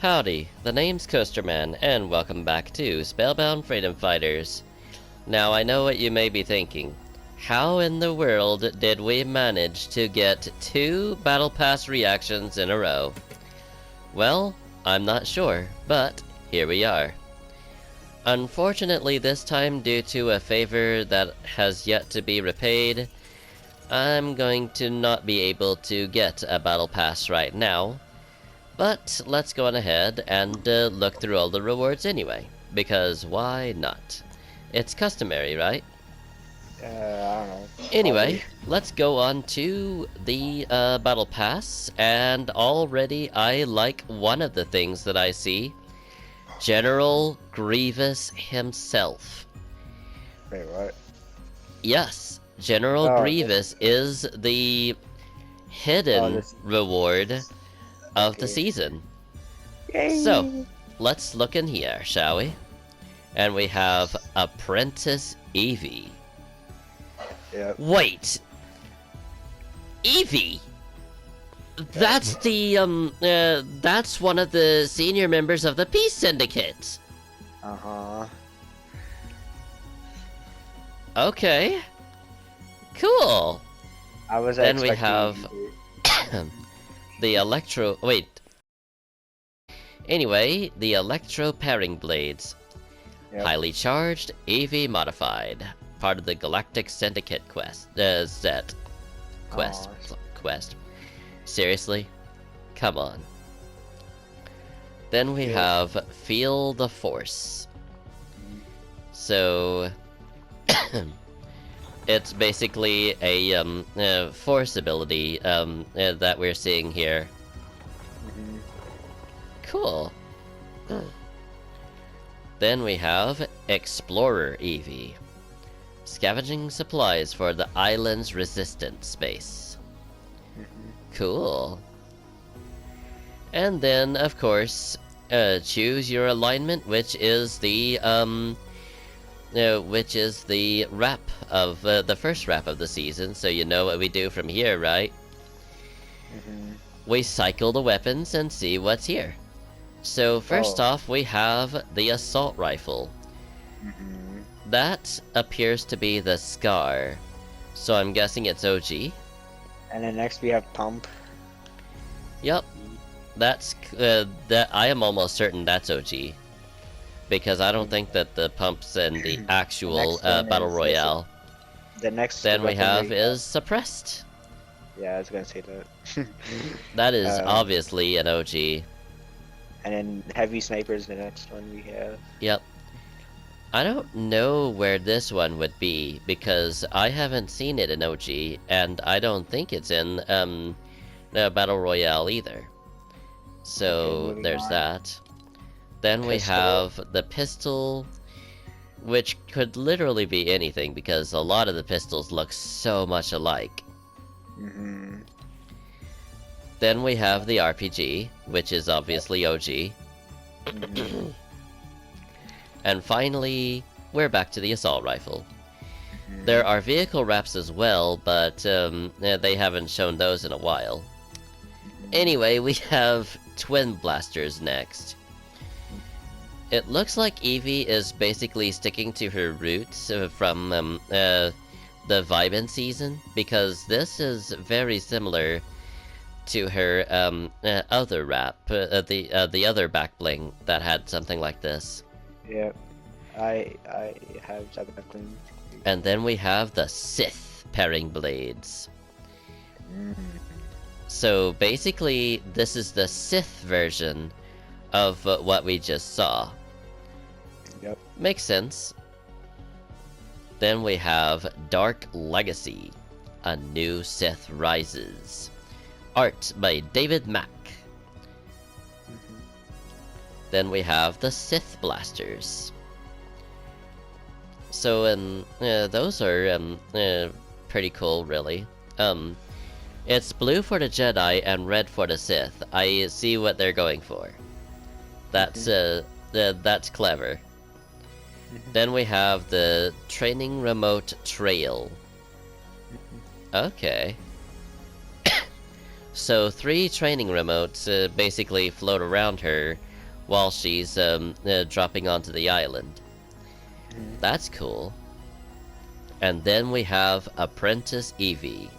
Howdy, the name's Coasterman, and welcome back to Spellbound Freedom Fighters. Now I know what you may be thinking. How in the world did we manage to get 2 Battle Pass reactions in a row? Well, I'm not sure, but here we are. Unfortunately this time, due to a favor that has yet to be repaid, I'm going to not be able to get a Battle Pass right now. But let's go on ahead and look through all the rewards anyway, because why not? It's customary, right? I don't know. Anyway, let's go on to the Battle Pass, and already I like one of the things that I see. General Grievous himself. Wait, what? Yes, General Grievous is the hidden reward of the season. Yay. So, let's look in here, shall we? And we have Apprentice Eevee. Yep. Wait! Eevee? That's the, that's one of the senior members of the Peace Syndicate! Uh-huh. Okay. Cool! I was Then we expecting have the Electro... wait. Anyway, the Electro Pairing Blades. Yep. Highly charged, AV modified. Part of the Galactic Syndicate quest. Quest. Seriously? Come on. Then we have Feel the Force. So... it's basically a force ability that we're seeing here. Cool. Then we have Explorer Eevee. Scavenging supplies for the island's resistant space. Cool. And then, of course, choose your alignment, which is the wrap of the first wrap of the season, so you know what we do from here, right? We cycle the weapons and see what's here. So first off, we have the assault rifle. That appears to be the Scar, so I'm guessing it's OG. And then next we have Pump. Yep, that's that. I am almost certain that's OG, because I don't think that the pumps in the actual battle royale. The next then we have is suppressed. Yeah, I was gonna say that. That is obviously an OG. And then heavy sniper is the next one we have. Yep. I don't know where this one would be, because I haven't seen it in OG, and I don't think it's in Battle Royale either. So there's that. Then we have the pistol, which could literally be anything, because a lot of the pistols look so much alike. Then we have the RPG, which is obviously OG. And finally, we're back to the assault rifle. There are vehicle wraps as well, but they haven't shown those in a while. Anyway, we have Twin Blasters next. It looks like Eevee is basically sticking to her roots from the Vibin season, because this is very similar to her other wrap, the other back bling that had something like this. Yep, I have that back bling. And then we have the Sith pairing blades. So basically, this is the Sith version of what we just saw. Yep. Makes sense. Then we have Dark Legacy, A New Sith Rises. Art by David Mack. Then we have the Sith Blasters. So, those are pretty cool, really. It's blue for the Jedi and red for the Sith. I see what they're going for. That's clever. Then we have the Training Remote Trail. Okay. So 3 training remotes basically float around her, while she's dropping onto the island. That's cool. And then we have Apprentice Evie.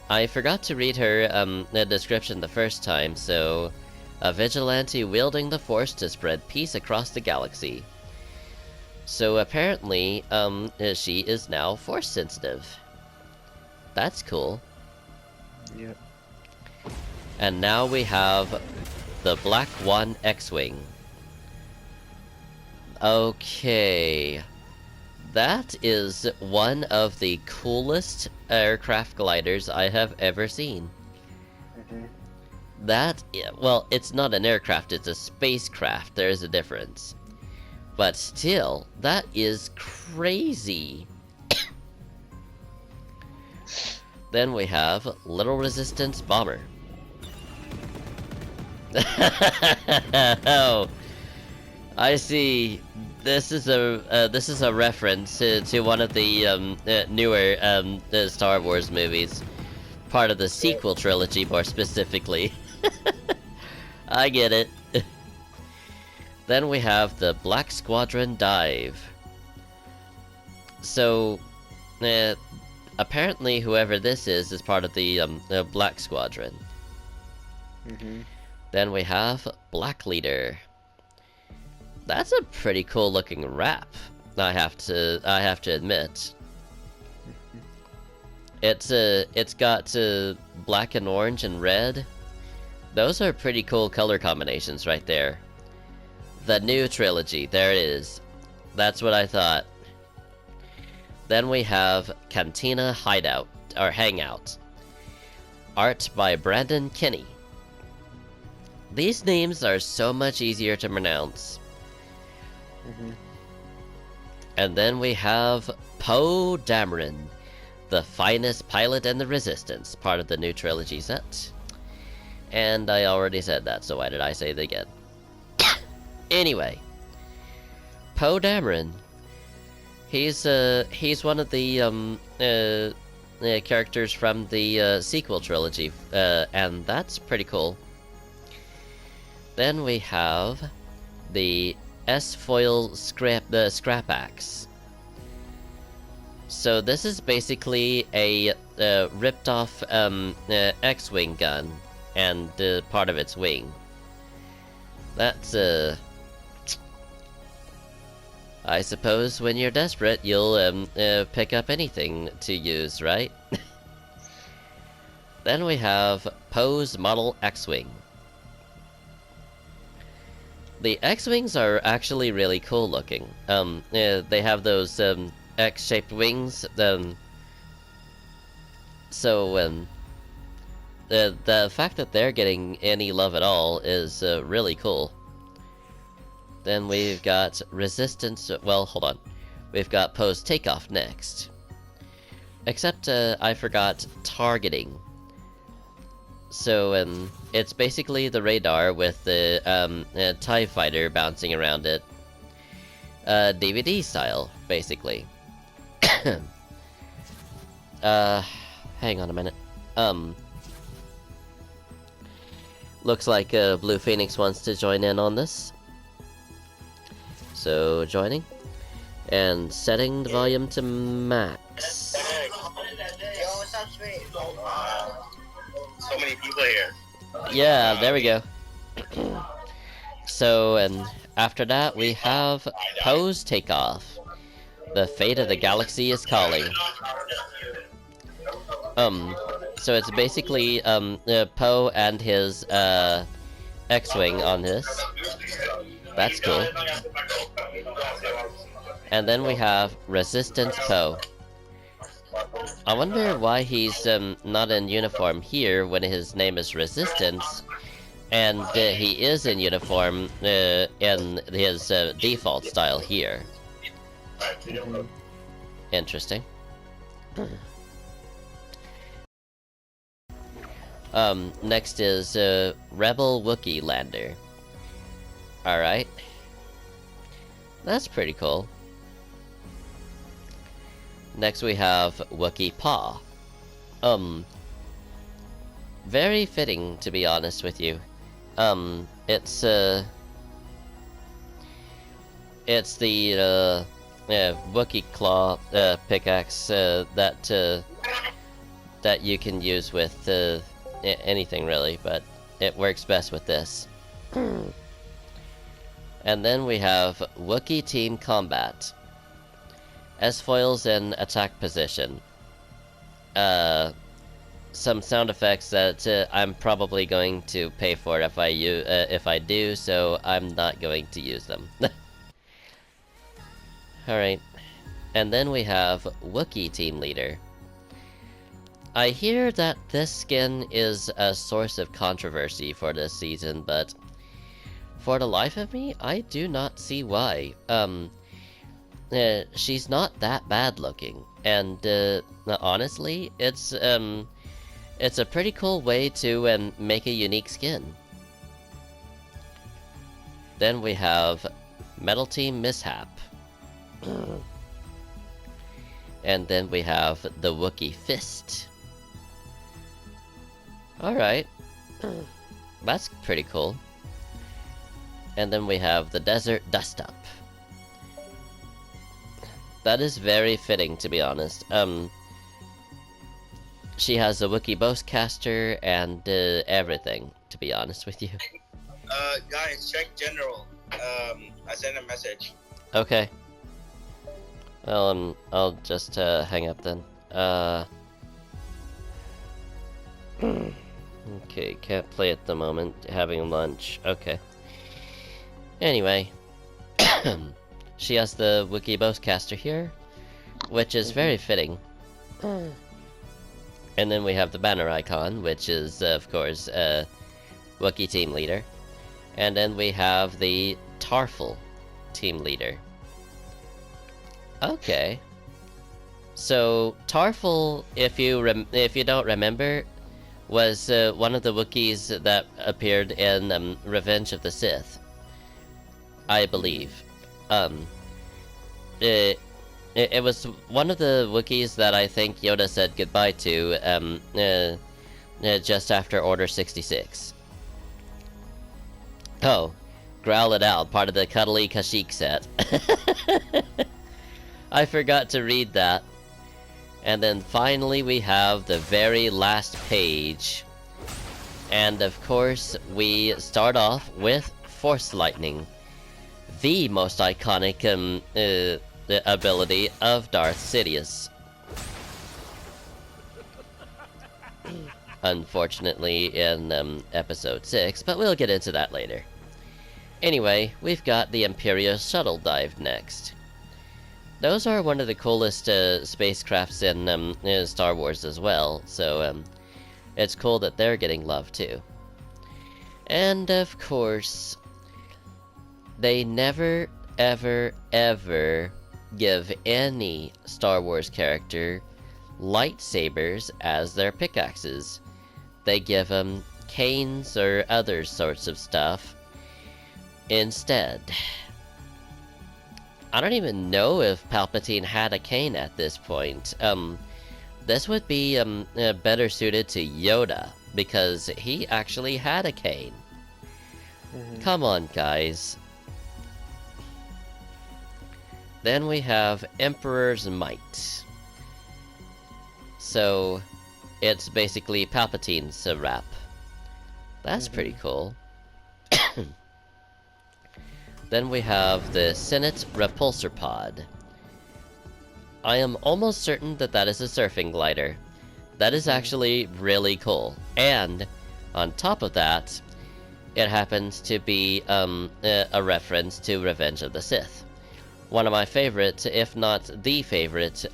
I forgot to read her the description the first time, so a vigilante wielding the Force to spread peace across the galaxy. So apparently, she is now Force sensitive. That's cool. Yep. And now we have the Black One X-Wing. Okay. That is one of the coolest aircraft gliders I have ever seen. That, well, it's not an aircraft, it's a spacecraft. There's a difference. But still, that is crazy. Then we have Little Resistance Bomber. Oh, I see. This is a reference to one of the newer Star Wars movies, part of the sequel trilogy, more specifically. I get it. Then we have the Black Squadron Dive. So, apparently, whoever this is part of the Black Squadron. Then we have Black Leader. That's a pretty cool looking wrap. I have to admit. It's got black and orange and red. Those are pretty cool color combinations right there. The new trilogy, there it is. That's what I thought. Then we have Cantina Hideout, or Hangout. Art by Brandon Kinney. These names are so much easier to pronounce. And then we have Poe Dameron, the finest pilot in the Resistance, part of the new trilogy set. And I already said that, so why did I say it again? Anyway, Poe Dameron. He's one of the characters from the sequel trilogy, and that's pretty cool. Then we have the S-foil scrap axe. So this is basically a ripped off X-wing gun and part of its wing. That's I suppose when you're desperate, you'll pick up anything to use, right? Then we have Poe's Model X-Wing. The X-Wings are actually really cool looking. They have those X-shaped wings. So the fact that they're getting any love at all is really cool. Then we've got Resistance. Well, hold on. We've got Poe's Takeoff next. Except I forgot targeting. So it's basically the radar with the TIE fighter bouncing around it. DVD style, basically. Hang on a minute. Looks like Blue Phoenix wants to join in on this. So, joining. And setting the volume to max. So many people here. Yeah, there we go. So, and after that, we have Poe's Takeoff. The fate of the galaxy is calling. So it's basically Poe and his X-wing on this. That's cool. And then we have Resistance Poe. I wonder why he's not in uniform here when his name is Resistance, and he is in uniform in his default style here. Interesting. Next is Rebel Wookiee Lander. Alright. That's pretty cool. Next we have Wookiee Paw. Very fitting, to be honest with you. It's the Wookiee Claw pickaxe that you can use with anything really, but it works best with this. And then we have Wookiee Team Combat. S-foils in attack position. Some sound effects that I'm probably going to pay for if I do, so I'm not going to use them. Alright. And then we have Wookiee Team Leader. I hear that this skin is a source of controversy for this season, but for the life of me, I do not see why. She's not that bad looking, and honestly, it's a pretty cool way to make a unique skin. Then we have Metal Team Mishap. And then we have the Wookiee Fist. Alright. That's pretty cool. And then we have the Desert Dust-Up. That is very fitting, to be honest. She has a Wookiee Boastcaster and everything, to be honest with you. Guys, check general. I sent a message. Okay. Well, I'll just hang up then. Okay, can't play at the moment. Having lunch. Okay. Anyway. She has the Wookiee Boastcaster here, which is very fitting. And then we have the banner icon, which is, of course, Wookiee Team Leader. And then we have the Tarful Team Leader. Okay. So, Tarful, if you don't remember, was one of the Wookiees that appeared in Revenge of the Sith. I believe. It was one of the Wookiees that I think Yoda said goodbye to, just after Order 66. Oh, Growl It Out, part of the Cuddly Kashyyyk set. I forgot to read that. And then finally we have the very last page. And of course, we start off with Force Lightning. The most iconic the ability of Darth Sidious. Unfortunately in episode 6, but we'll get into that later. Anyway, we've got the Imperial Shuttle Dive next. Those are one of the coolest spacecrafts in Star Wars as well, so it's cool that they're getting love too. And of course, they never, ever, ever give any Star Wars character lightsabers as their pickaxes. They give them canes or other sorts of stuff instead. I don't even know if Palpatine had a cane at this point. This would be better suited to Yoda, because he actually had a cane. Come on, guys. Then we have Emperor's Might. So, it's basically Palpatine's rap. That's pretty cool. Then we have the Senate Repulsor Pod. I am almost certain that that is a surfing glider. That is actually really cool. And, on top of that, it happens to be a reference to Revenge of the Sith. One of my favorite, if not the favorite,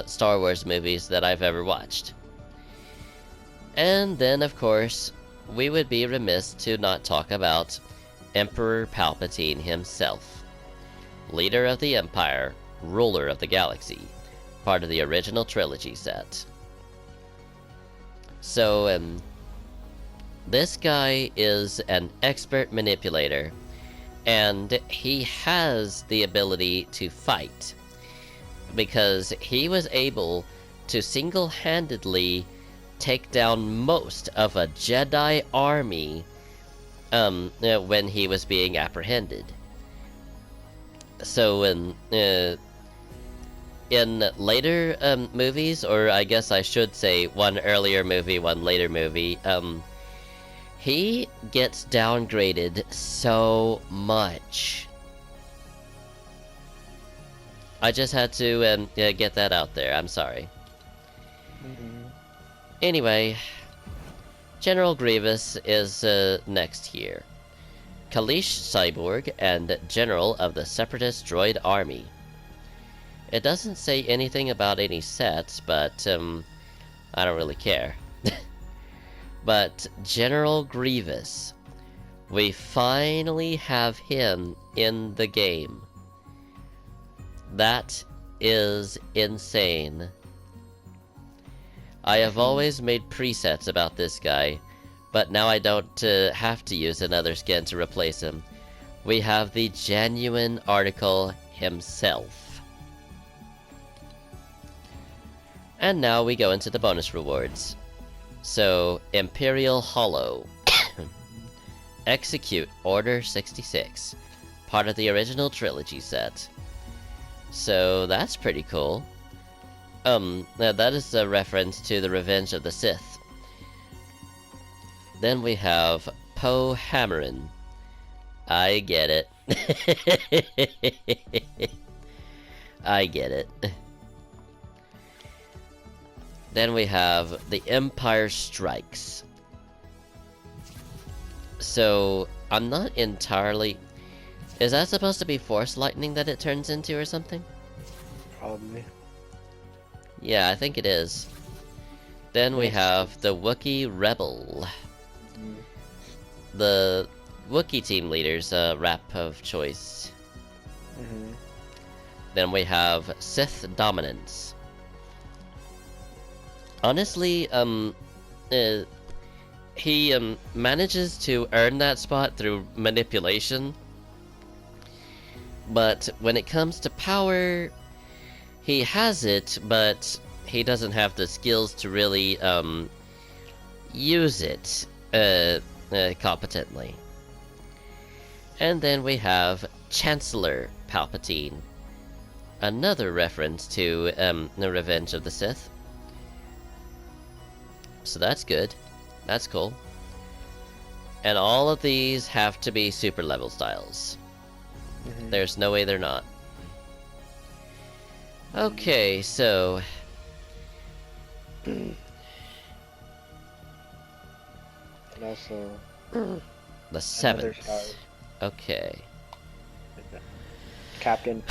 Star Wars movies that I've ever watched. And then, of course, we would be remiss to not talk about Emperor Palpatine himself. Leader of the Empire, ruler of the galaxy, part of the original Trilogy set. So, this guy is an expert manipulator, and he has the ability to fight, because he was able to single-handedly take down most of a Jedi army when he was being apprehended. So in later movies, or I guess I should say one earlier movie, one later movie, he gets downgraded so much. I just had to get that out there. I'm sorry. Anyway, General Grievous is next here. Kalish Cyborg and General of the Separatist Droid Army. It doesn't say anything about any sets, but I don't really care. But General Grievous, we finally have him in the game. That is insane. I have always made presets about this guy, but now I don't have to use another skin to replace him. We have the genuine article himself. And now we go into the bonus rewards. So, Imperial Hollow. Execute Order 66. Part of the original Trilogy set. So, that's pretty cool. That is a reference to the Revenge of the Sith. Then we have Poe Hammerin. I get it. I get it. Then we have The Empire Strikes. So, I'm not entirely... Is that supposed to be Force Lightning that it turns into or something? Probably. Yeah, I think it is. Then we have the Wookiee Rebel. The Wookiee team leader's rap of choice. Then we have Sith Dominance. Honestly, he manages to earn that spot through manipulation. But when it comes to power, he has it, but he doesn't have the skills to really use it competently. And then we have Chancellor Palpatine. Another reference to the Revenge of the Sith. So that's good. That's cool. And all of these have to be super level styles. There's no way they're not. Okay, so... And also... the 7th. Okay. Captain...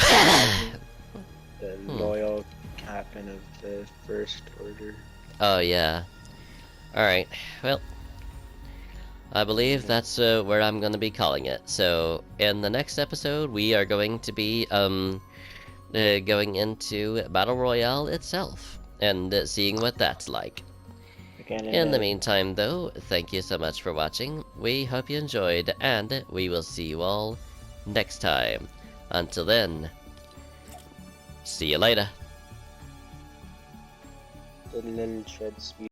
the loyal captain of the First Order. Oh, yeah. Alright, well... I believe that's where I'm going to be calling it. So, in the next episode, we are going to be going into Battle Royale itself, and seeing what that's like. In the meantime, though, thank you so much for watching. We hope you enjoyed, and we will see you all next time. Until then, see you later. The little shed speed.